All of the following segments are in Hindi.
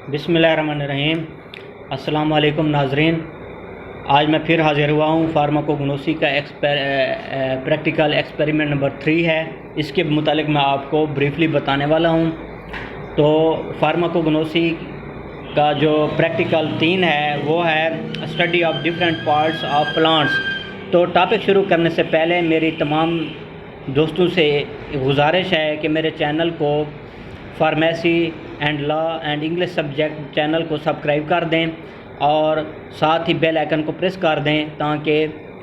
बिस्मिल्लाहिर्रहमानिर्रहीम। अस्सलाम वालेकुम नाज़रीन। आज मैं फिर हाज़िर हुआ हूँ। फार्माकोग्नोसी का प्रैक्टिकल एक्सपेरिमेंट नंबर 3 है। इसके मुतालिक मैं आपको ब्रीफली बताने वाला हूँ। तो फार्माकोग्नोसी का जो प्रैक्टिकल 3 है वो है study of different parts of plants. तो टॉपिक शुरू करने से पहले मेरी तमाम दोस्तों से गुजारिश है कि मेरे चैनल को pharmacy and law and English subject channel को सब्सक्राइब कर दें और साथ ही बेल आइकन को प्रेस कर दें ताकि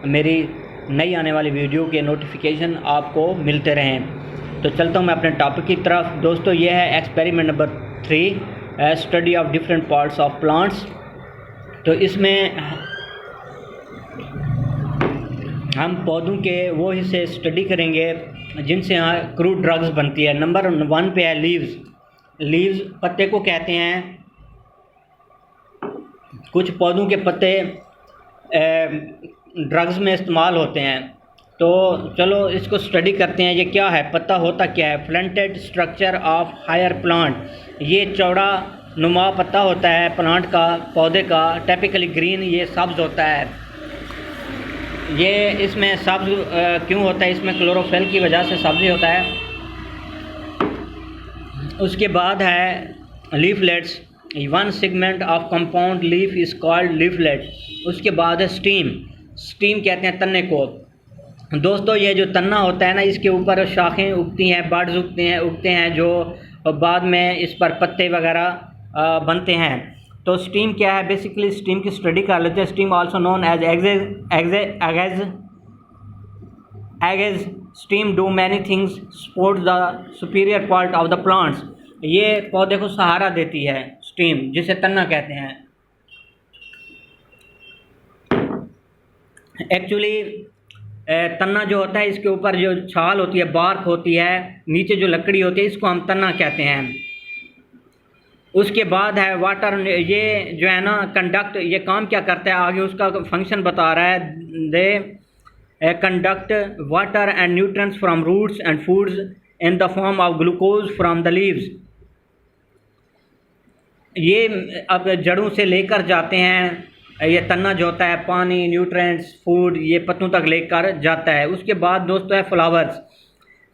मेरी नई आने वाली वीडियो के नोटिफिकेशन आपको मिलते रहें। तो चलता हूँ मैं अपने टॉपिक की तरफ। दोस्तों, ये है experiment number 3, study of different parts of plants. तो इसमें हम पौधों के वो हिस्से स्टडी करेंगे जिनसे क्रूड ड्रग्स बनती है। नंबर 1 पे है लीव्स। लीव्स पत्ते को कहते हैं। कुछ पौधों के पत्ते ड्रग्स में इस्तेमाल होते हैं। तो चलो इसको स्टडी करते हैं। ये क्या है, पत्ता होता क्या है? फ्लैंटेड स्ट्रक्चर ऑफ हायर प्लांट। ये चौड़ा नुमा पत्ता होता है प्लांट का, पौधे का। टिपिकली ग्रीन, ये सब्ज़ होता है। ये इसमें सब्ज़ क्यों होता है? इसमें क्लोरोफिल की वजह से सब्ज़ होता है। उसके बाद है leaflets. 1 segment of compound leaf is called leaflet. उसके बाद है स्टीम। स्टीम कहते हैं तन्ने को। दोस्तों, ये जो तन्ना होता है ना, इसके ऊपर शाखें उगती हैं, बड्स उगते हैं जो बाद में इस पर पत्ते वगैरह बनते हैं। तो स्टीम क्या है? बेसिकली स्टीम की स्टडी कर लेते हैं। Stem also known as axis. Stem do many things, support the superior part of the plants. ये पौधे को सहारा देती है स्टीम, जिसे तन्ना कहते हैं। एक्चुअली तन्ना जो होता है, इसके ऊपर जो छाल होती है, बार्क होती है, नीचे जो लकड़ी होती है, इसको हम तन्ना कहते हैं। उसके बाद है वाटर। ये जो है ना कंडक्ट, ये काम क्या करता है आगे उसका फंक्शन बता रहा है। दे conduct water and nutrients from roots and foods in the form of glucose from the leaves। ये अब जड़ों से लेकर जाते हैं। ये तन्ना जो होता है पानी, न्यूट्रिएंट्स, फूड, ये पत्तों तक लेकर जाता है। उसके बाद दोस्तों है फ्लावर्स।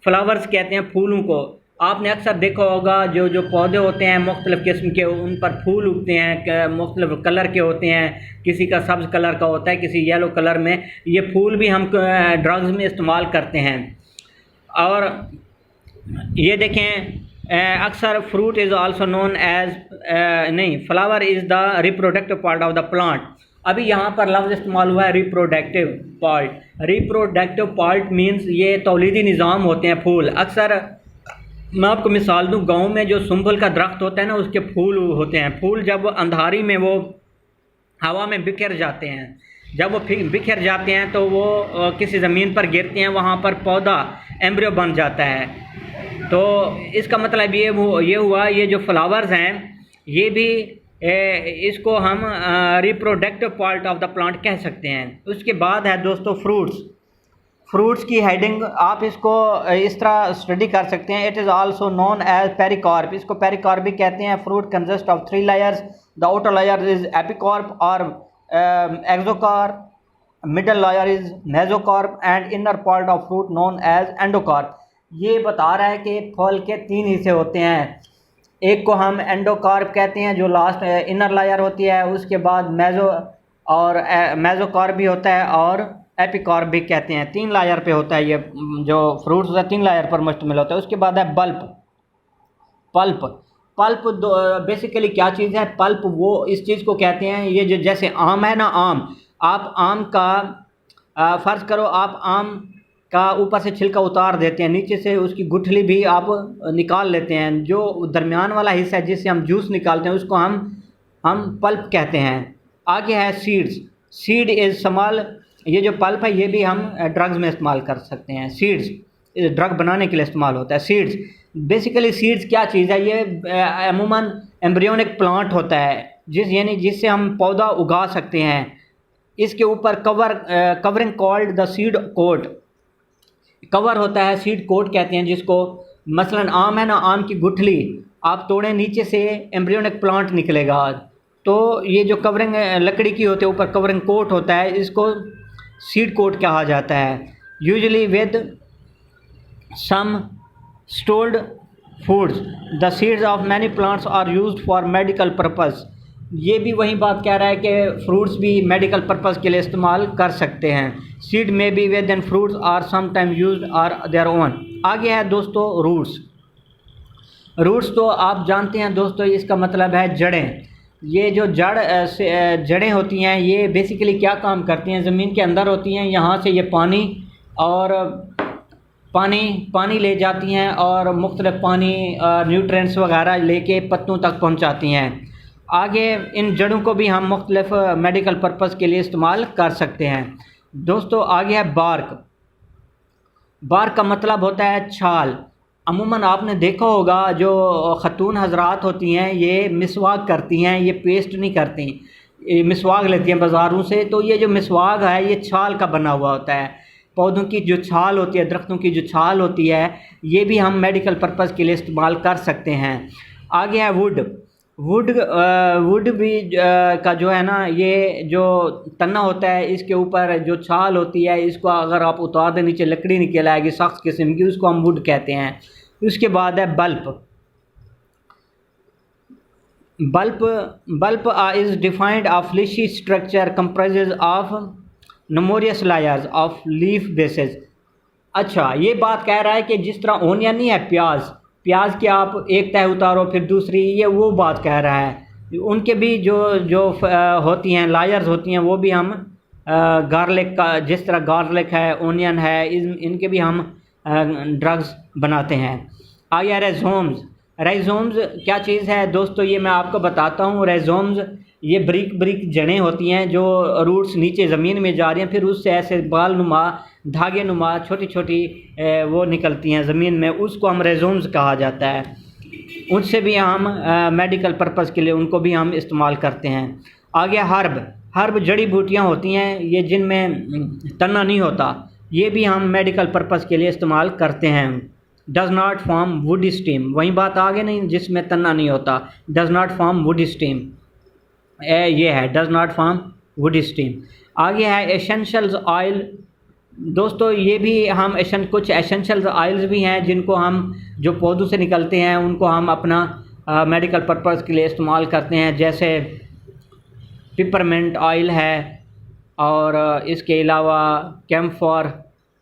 फ्लावर्स कहते हैं फूलों को। आपने अक्सर देखा होगा जो पौधे होते हैं मुख्तलिफ़ किस्म के, उन पर फूल उगते हैं, मुख्तलिफ़ कलर के होते हैं। किसी का सब्ज़ कलर का होता है, किसी येलो कलर में। ये फूल भी हम ड्रग्स में इस्तेमाल करते हैं। और ये देखें, अक्सर fruit is also known as flower is the reproductive part of the plant. अभी यहाँ पर लफ्ज़ इस्तेमाल हुआ है reproductive part. Reproductive part means ये तौलीदी निज़ाम होते हैं फूल। अक्सर मैं आपको मिसाल दूं, गांव में जो सुंबल का दरख्त होता है ना, उसके फूल होते हैं। फूल जब अंधारी में वो हवा में बिखर जाते हैं, जब वो बिखर जाते हैं तो वो किसी ज़मीन पर गिरते हैं, वहाँ पर पौधा एम्ब्रियो बन जाता है। तो इसका मतलब ये हुआ ये जो फ्लावर्स हैं ये भी इसको हम reproductive part of the plant कह सकते हैं। उसके बाद है दोस्तों फ्रूट्स। फ्रूट्स की हेडिंग आप इसको इस तरह स्टडी कर सकते हैं। It is also known as pericarp. इसको पेरिकार्प भी कहते हैं। Fruit consist of 3 layers. The outer layer is epicarp और exocarp, middle layer is mesocarp and inner part of fruit known as endocarp. ये बता रहा है कि फल के 3 हिस्से होते हैं। एक को हम एंडोकार्प कहते हैं जो लास्ट इनर लेयर होती है। उसके बाद मेसोकार्प भी होता है और एपिकार्प भी कहते हैं। 3 लेयर पे होता है ये जो फ्रूट्स है, 3 लेयर पर मुश्तमिल होता है। उसके बाद है पल्प बेसिकली क्या चीज़ है? पल्प वो इस चीज़ को कहते हैं, ये जो जैसे आम है ना, आप आम का फ़र्ज़ करो आप आम का ऊपर से छिलका उतार देते हैं, नीचे से उसकी गुठली भी आप निकाल लेते हैं। जो दरमियान वाला हिस्सा है जिससे हम जूस निकालते हैं उसको हम पल्प कहते हैं। आगे है सीड्स। Seed is small. ये जो पल्प है ये भी हम ड्रग्स में इस्तेमाल कर सकते हैं। सीड्स ड्रग बनाने के लिए इस्तेमाल होता है। सीड्स बेसिकली सीड्स क्या चीज़ है? ये अमूमन एम्ब्रियोनिक प्लांट होता है जिससे हम पौधा उगा सकते हैं। इसके ऊपर covering called the seed coat. Cover होता है, सीड कोट कहते हैं जिसको। मसलन आम है ना, आम की गुठली आप तोड़ें नीचे से एम्ब्रियोनिक प्लांट निकलेगा। तो ये जो कवरिंग लकड़ी की होती है, ऊपर कवरिंग कोट होता है, इसको सीड कोट कहा जाता है। Usually with some stored foods the seeds of many plants are used for medical purpose. ये भी वही बात कह रहा है कि फ्रूट्स भी मेडिकल पर्पस के लिए इस्तेमाल कर सकते हैं। सीड में be within fruits are sometime used are their own. आगे है दोस्तों रूट्स। रूट्स तो आप जानते हैं दोस्तों, इसका मतलब है जड़ें। ये जो जड़ें होती हैं, ये बेसिकली क्या काम करती हैं, ज़मीन के अंदर होती हैं। यहाँ से ये पानी ले जाती हैं और मुख्तलिफ पानी न्यूट्रिएंट्स वगैरह लेके पत्तों तक पहुँचाती हैं। आगे इन जड़ों को भी हम मुख्तलिफ मेडिकल पर्पस के लिए इस्तेमाल कर सकते हैं। दोस्तों आगे है बार्क। बार्क का मतलब होता है छाल। अमूमन आपने देखा होगा जो ख़तून हजरात होती हैं, ये मिसवाक करती हैं, ये पेस्ट नहीं करती, ये मिसवाक लेती हैं बाज़ारों से। तो ये जो मिसवाक है ये छाल का बना हुआ होता है। पौधों की जो छाल होती है, दरख्तों की जो छाल होती है, ये भी हम मेडिकल पर्पस के लिए इस्तेमाल कर सकते हैं। आगे है वुड भी का जो है ना, ये जो तना होता है, इसके ऊपर जो छाल होती है, इसको अगर आप उतार दें नीचे लकड़ी निकल आएगी सख्त किस्म की, उसको हम वुड कहते हैं। उसके बाद है bulb is defined of fleshy structure comprises of numerous layers of leaf bases. अच्छा, ये बात कह रहा है कि जिस तरह ओनियन नहीं है, प्याज की आप एक तह उतारो फिर दूसरी, ये वो बात कह रहा है। उनके भी जो होती हैं लायर्स होती हैं, वो भी हम गार्लिक का, जिस तरह गार्लिक है, ओनियन है, इनके भी हम ड्रग्स बनाते हैं। आगे राइजोम्स क्या चीज़ है दोस्तों, ये मैं आपको बताता हूँ। राइजोम्स ये ब्रिक जड़ें होती हैं जो रूट्स नीचे ज़मीन में जा रही हैं, फिर उससे ऐसे बाल नुमा, धागे नुमा छोटी छोटी वो निकलती हैं ज़मीन में, उसको हम राइजोम्स कहा जाता है। उनसे भी हम मेडिकल पर्पस के लिए उनको भी हम इस्तेमाल करते हैं। आगे हर्ब जड़ी बूटियाँ होती हैं, ये जिनमें तना नहीं होता, ये भी हम मेडिकल पर्पस के लिए इस्तेमाल करते हैं। Does not form would steam, वही बात आगे नहीं, जिसमें तना नहीं होता। Does not form would steam, ये है does not form would steam. आगे है एसेंशियल्स ऑयल। दोस्तों ये भी हम कुछ एसेंशियल्स ऑयल्स भी हैं जिनको हम, जो पौधों से निकलते हैं, उनको हम अपना मेडिकल पर्पस के लिए इस्तेमाल करते हैं। जैसे पिपरमेंट ऑयल है, और इसके अलावा कैम्फर,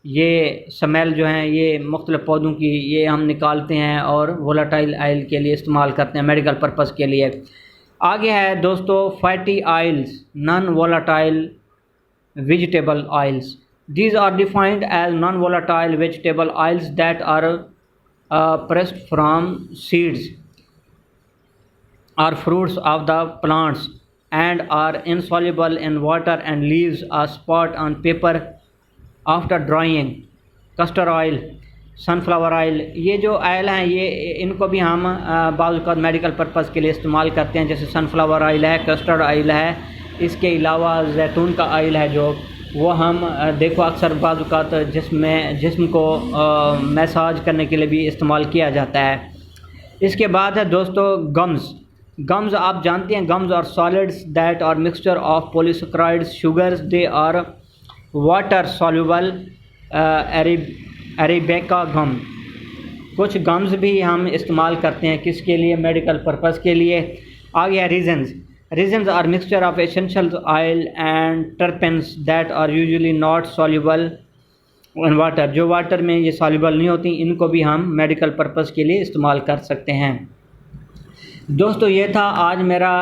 ये स्मेल जो हैं ये मुख्तलिफ पौधों की, ये हम निकालते हैं और वोलाटाइल ऑयल के लिए इस्तेमाल करते हैं मेडिकल पर्पस के लिए। आगे है दोस्तों fatty oils, non volatile vegetable oils. These are defined as non volatile vegetable oils that are pressed from seeds or fruits of the plants and are insoluble in water and leaves a spot on paper after drying. castor oil, sunflower oil, ये जो ऑयल हैं ये इनको भी हम बाज़ औक़ात मेडिकल पर्पस के लिए इस्तेमाल करते हैं। जैसे सनफ्लावर ऑयल है, कस्टर्ड ऑयल है, इसके अलावा जैतून का ऑयल है, जो वो हम देखो अक्सर बाज़ औक़ात जिस्म को मसाज करने के लिए भी इस्तेमाल किया जाता है। इसके बाद है दोस्तों गम्स आप जानते हैं, गम्स और solids that are mixture of polysaccharides sugars, they are water soluble arabica gum. कुछ गम्स भी हम इस्तेमाल करते हैं किसके लिए, मेडिकल पर्पस के लिए। आ गया resins are mixture of essential oil and terpenes that are usually not soluble in water, जो वाटर में ये सॉल्युबल नहीं होती, इनको भी हम मेडिकल पर्पस के लिए इस्तेमाल कर सकते हैं। दोस्तों ये था आज मेरा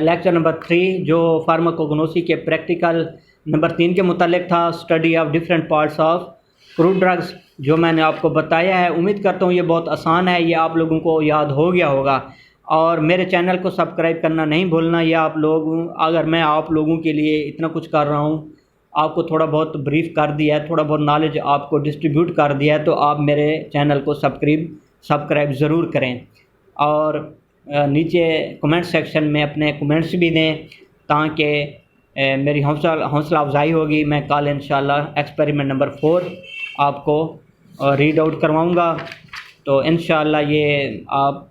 लेक्चर नंबर 3, जो फार्माकोग्नोसी के प्रैक्टिकल नंबर 3 के मुतालिक था, study of different parts of crude drugs, जो मैंने आपको बताया है। उम्मीद करता हूँ ये बहुत आसान है, ये आप लोगों को याद हो गया होगा। और मेरे चैनल को सब्सक्राइब करना नहीं भूलना। ये आप लोग, अगर मैं आप लोगों के लिए इतना कुछ कर रहा हूँ, आपको थोड़ा बहुत ब्रीफ कर दिया है, थोड़ा बहुत नॉलेज आपको डिस्ट्रीब्यूट कर दिया है, तो आप मेरे चैनल को सब्सक्राइब ज़रूर करें। और नीचे कमेंट सेक्शन में अपने कमेंट्स भी दें, ताकि मेरी हौसला अफजाई होगी। मैं कल इंशाल्लाह एक्सपेरिमेंट नंबर 4 आपको रीड आउट करवाऊँगा। तो इंशाल्लाह ये आप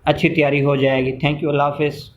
अच्छी तैयारी हो जाएगी। थैंक यू, अल्लाह हाफ़िज़।